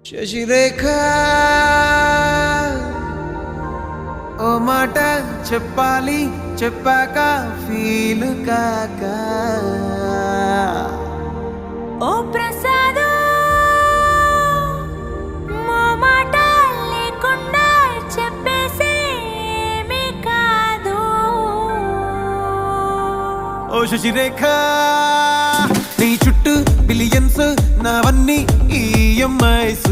శశిరేఖ ఓ మాట చెప్పాలి చెప్పాక ఫీల్ కాక ఓ ప్రసాద్ మో మాట లేకుండా చెప్పేసేమీ కాదు. ఓ శశిరేఖ నీ చుట్టూ బిలియన్స్ నావన్నీ ఈఎంఐస్